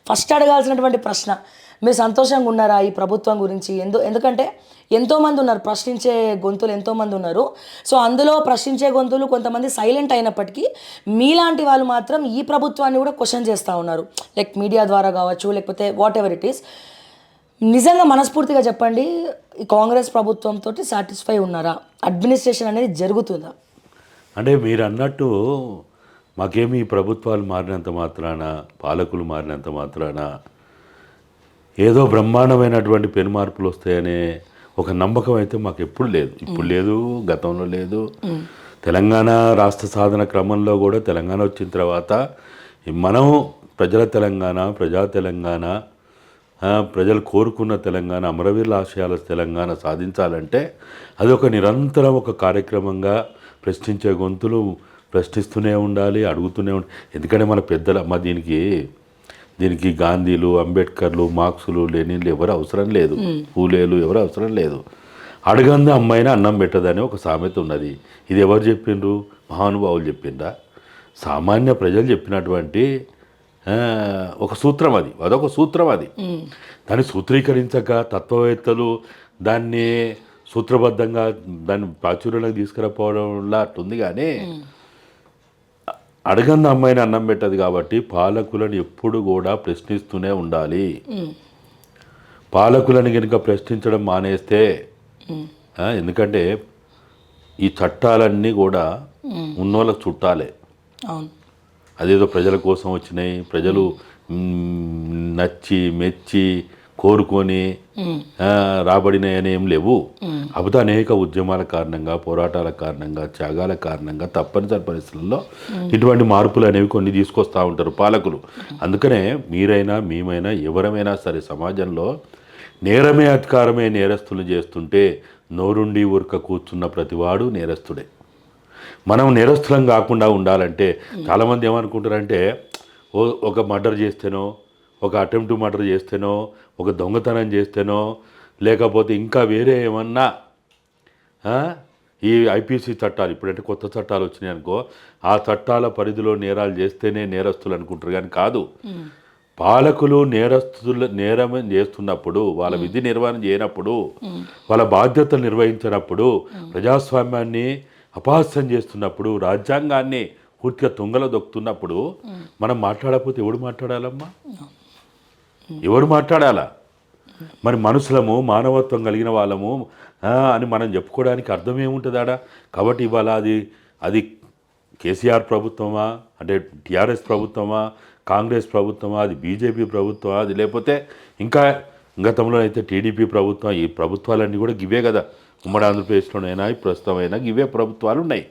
First అడగాల్సినటువంటి ప్రశ్న, మీరు సంతోషంగా ఉన్నారా ఈ ప్రభుత్వం గురించి? ఎందుకంటే ఎంతోమంది ఉన్నారు, ప్రశ్నించే గొంతులు ఎంతోమంది ఉన్నారు. సో అందులో ప్రశ్నించే గొంతులు కొంతమంది సైలెంట్ అయినప్పటికీ మీలాంటి వాళ్ళు మాత్రం ఈ ప్రభుత్వాన్ని కూడా క్వశ్చన్ చేస్తూ ఉన్నారు, లైక్ మీడియా ద్వారా కావచ్చు, లేకపోతే వాట్ ఎవర్ ఇట్ ఈస్. నిజంగా మనస్ఫూర్తిగా చెప్పండి, ఈ కాంగ్రెస్ ప్రభుత్వంతో సాటిస్ఫై ఉన్నారా? అడ్మినిస్ట్రేషన్ అనేది జరుగుతుందా? అంటే మీరు అన్నట్టు మాకేమి ప్రభుత్వాలు మారినంత మాత్రాన, పాలకులు మారినంత మాత్రాన ఏదో బ్రహ్మాండమైనటువంటి పెను మార్పులు వస్తాయనే ఒక నమ్మకం అయితే మాకు ఎప్పుడు లేదు. ఇప్పుడు లేదు, గతంలో లేదు. తెలంగాణ రాష్ట్ర సాధన క్రమంలో కూడా తెలంగాణ వచ్చిన తర్వాత మనం ప్రజల తెలంగాణ, ప్రజా తెలంగాణ, ప్రజలు కోరుకున్న తెలంగాణ, అమరవీరుల ఆశయాల తెలంగాణ సాధించాలంటే అది ఒక నిరంతరం ఒక కార్యక్రమంగా ప్రశ్నించే గొంతులు ప్రశ్నిస్తూనే ఉండాలి, అడుగుతూనే ఉండాలి. ఎందుకంటే మన పెద్దల దీనికి గాంధీలు, అంబేద్కర్లు, మార్క్సులు, లెనిన్లు ఎవరు అవసరం లేదు, పూలేలు ఎవరు అవసరం లేదు. అడగంది అమ్మాయినా అన్నం పెట్టదని ఒక సామెత ఉన్నది. ఇది ఎవరు చెప్పిండ్రు? మహానుభావులు చెప్పిండ్రా? సామాన్య ప్రజలు చెప్పినటువంటి ఒక సూత్రం అది, అదొక సూత్రం. అది దాన్ని సూత్రీకరించక తత్వవేత్తలు దాన్ని సూత్రబద్ధంగా దాన్ని ప్రాచుర్యంలోకి తీసుకురాపోవడంలా అట్టుంది. కానీ అడగంది అమ్మాయిని అన్నం పెట్టదు కాబట్టి పాలకులను ఎప్పుడు కూడా ప్రశ్నిస్తూనే ఉండాలి. పాలకులను కనుక ప్రశ్నించడం మానేస్తే, ఎందుకంటే ఈ చట్టాలన్నీ కూడా ఉన్నోళ్ళకు చుట్టాలే. అదేదో ప్రజల కోసం వచ్చినాయి, ప్రజలు నచ్చి మెచ్చి కోరుకొని రాబడినాయని ఏం లేవు. కాకపోతే అనేక ఉద్యమాల కారణంగా, పోరాటాల కారణంగా, త్యాగాల కారణంగా తప్పనిసరి పరిస్థితుల్లో ఇటువంటి మార్పులు అనేవి కొన్ని తీసుకొస్తూ ఉంటారు పాలకులు. అందుకనే మీరైనా మేమైనా ఎవరమైనా సరే సమాజంలో నేరమే అధికారమే నేరస్తులు చేస్తుంటే నోరుండి ఊరక కూర్చున్న ప్రతివాడు నేరస్తుడే. మనం నేరస్తులం కాకుండా ఉండాలంటే చాలామంది ఏమనుకుంటారంటే ఒక మర్డర్ చేస్తేనో, ఒక అటెంప్ట్ మర్డర్ చేస్తేనో, ఒక దొంగతనం చేస్తేనో, లేకపోతే ఇంకా వేరే ఏమన్నా ఈ ఐపీసీ చట్టాలు ఇప్పుడంటే కొత్త చట్టాలు వచ్చినాయి అనుకో, ఆ చట్టాల పరిధిలో నేరాలు చేస్తేనే నేరస్తులు అనుకుంటారు. కానీ కాదు, పాలకులు నేరం చేస్తున్నప్పుడు, వాళ్ళ విధి నిర్వహణ చేయనప్పుడు, వాళ్ళ బాధ్యతలు నిర్వహించినప్పుడు, ప్రజాస్వామ్యాన్ని అపహాస్యం చేస్తున్నప్పుడు, రాజ్యాంగాన్ని పూర్తిగా తుంగలో దొక్కుతున్నప్పుడు మనం మాట్లాడకపోతే ఎవడు మాట్లాడాలమ్మా? ఎవడు మాట్లాడాలా? మరి మనుషులము, మానవత్వం కలిగిన వాళ్ళము అని మనం చెప్పుకోవడానికి అర్థం ఏముంటుంది ఆడ? కాబట్టి ఇవాళ అది కేసీఆర్ ప్రభుత్వమా, అంటే టీఆర్ఎస్ ప్రభుత్వమా, కాంగ్రెస్ ప్రభుత్వమా, అది బీజేపీ ప్రభుత్వమా, అది లేకపోతే ఇంకా గతంలో అయితే టీడీపీ ప్రభుత్వం, ఈ ప్రభుత్వాలన్నీ కూడా గివే కదా. ఉమ్మడి ఆంధ్రప్రదేశ్లోనైనా ప్రస్తుతమైనా గివే ప్రభుత్వాలు ఉన్నాయి.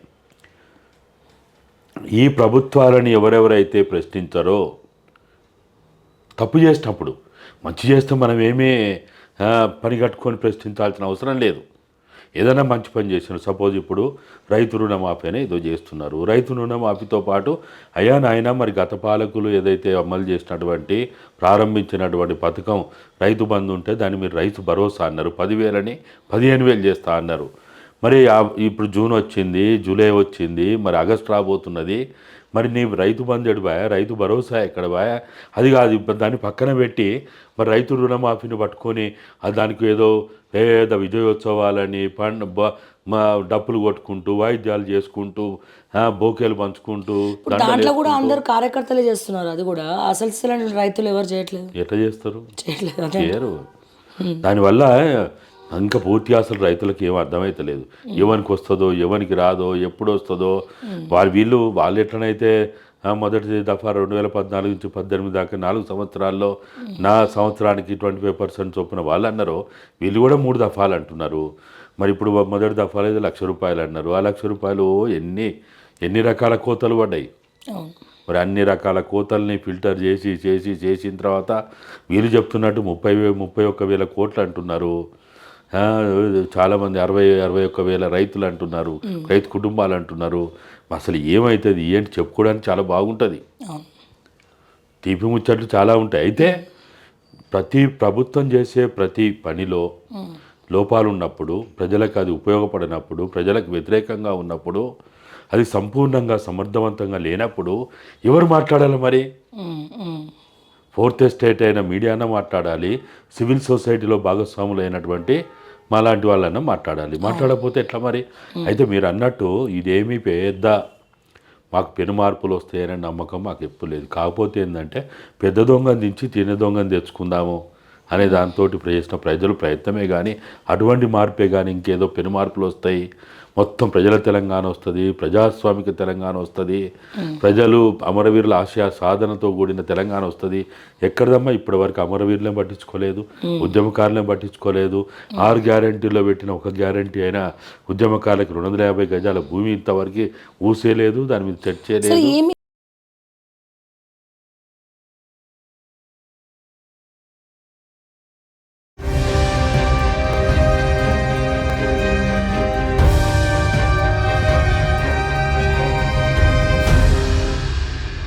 ఈ ప్రభుత్వాలను ఎవరెవరైతే ప్రశ్నించారో, తప్పు చేసినప్పుడు, మంచి చేస్తే మనం ఏమీ పని కట్టుకొని ప్రశ్నించాల్సిన అవసరం లేదు. ఏదైనా మంచి పని చేసినారు, సపోజ్ ఇప్పుడు రైతు రుణమాఫీ అని ఏదో చేస్తున్నారు. రైతు రుణమాఫీతో పాటు అయ్యా నాయన మరి గత పాలకులు ఏదైతే అమలు చేసినటువంటి ప్రారంభించినటువంటి పథకం రైతు బంధు ఉంటే దాన్ని మీరు రైతు భరోసా అన్నారు, 10,000ని 15,000 చేస్తా అన్నారు. మరి ఇప్పుడు జూన్ వచ్చింది, జూలై వచ్చింది, మరి ఆగస్టు రాబోతున్నది. మరి నీ రైతు బంధు ఎడు బాయా, రైతు భరోసా ఎక్కడ బాయా? అది కాదు, దాన్ని పక్కన పెట్టి మరి రైతు రుణమాఫీని పట్టుకొని దానికి ఏదో పేద విజయోత్సవాలని డప్పులు కొట్టుకుంటూ, వాయిద్యాలు చేసుకుంటూ, బోకేలు పంచుకుంటూ, దాంట్లో కూడా అందరు కార్యకర్తలే చేస్తున్నారు. అది కూడా అసలు రైతులు ఎవరు చేయట్లేదు. ఎట్లా చేస్తారు? చేయరు. దానివల్ల ఇంకా పూర్తిగా అసలు రైతులకు ఏం అర్థమవుతలేదు. ఎవరికి వస్తుందో, ఎవరికి రాదో, ఎప్పుడు వస్తుందో. వాళ్ళు ఎట్లనైతే మొదటి దఫా 2014 నుంచి 2018 దాకా 4 సంవత్సరాల్లో నా సంవత్సరానికి 25% చొప్పున వాళ్ళు అన్నారో, వీళ్ళు కూడా 3 దఫాలు అంటున్నారు. మరి ఇప్పుడు మొదటి దఫాలో ₹1,00,000 అన్నారు. ఆ ₹1,00,000 ఎన్ని రకాల కోతలు పడ్డాయి. మరి అన్ని రకాల కోతల్ని ఫిల్టర్ చేసిన తర్వాత వీళ్ళు చెప్తున్నట్టు 31,000 కోట్లు అంటున్నారు. చాలామంది 61,000 రైతులు అంటున్నారు, రైతు కుటుంబాలు అంటున్నారు. అసలు ఏమవుతుంది ఏంటి చెప్పుకోవడానికి చాలా బాగుంటుంది, తీపి ముచ్చట్లు చాలా ఉంటాయి. అయితే ప్రతి ప్రభుత్వం చేసే ప్రతి పనిలో లోపాలు ఉన్నప్పుడు, ప్రజలకు అది ఉపయోగపడినప్పుడు, ప్రజలకు వ్యతిరేకంగా ఉన్నప్పుడు, అది సంపూర్ణంగా సమర్థవంతంగా లేనప్పుడు ఎవరు మాట్లాడాలి? మరి ఫోర్త్ ఎస్టేట్ అయిన మీడియాన మాట్లాడాలి, సివిల్ సొసైటీలో భాగస్వాములు అయినటువంటి మాలాంటి వాళ్ళన్నా మాట్లాడాలి. మాట్లాడకపోతే ఎట్లా మరి? అయితే మీరు అన్నట్టు ఇదేమీ పెద్ద మాకు పెను మార్పులు వస్తాయనే నమ్మకం మాకు ఎప్పుడు లేదు. కాకపోతే ఏంటంటే పెద్ద దొంగను దించి చిన్న దొంగను తెచ్చుకుందాము అనే దాంతో చేసిన ప్రజలు ప్రయత్నమే కానీ అటువంటి మార్పే కానీ ఇంకేదో పెను మార్పులు వస్తాయి, మొత్తం ప్రజల తెలంగాణ వస్తుంది, ప్రజాస్వామిక తెలంగాణ వస్తుంది, ప్రజలు అమరవీరుల ఆశయ సాధనతో కూడిన తెలంగాణ వస్తుంది. ఎక్కడదమ్మా ఇప్పటివరకు అమరవీరులను పట్టించుకోలేదు, ఉద్యమకారులను పట్టించుకోలేదు. 6 గ్యారంటీల్లో పెట్టిన ఒక గ్యారంటీ అయినా ఉద్యమకారులకు 250 గజాల భూమి ఇంతవరకు ఊసేలేదు, దాని మీద చర్చే లేదు.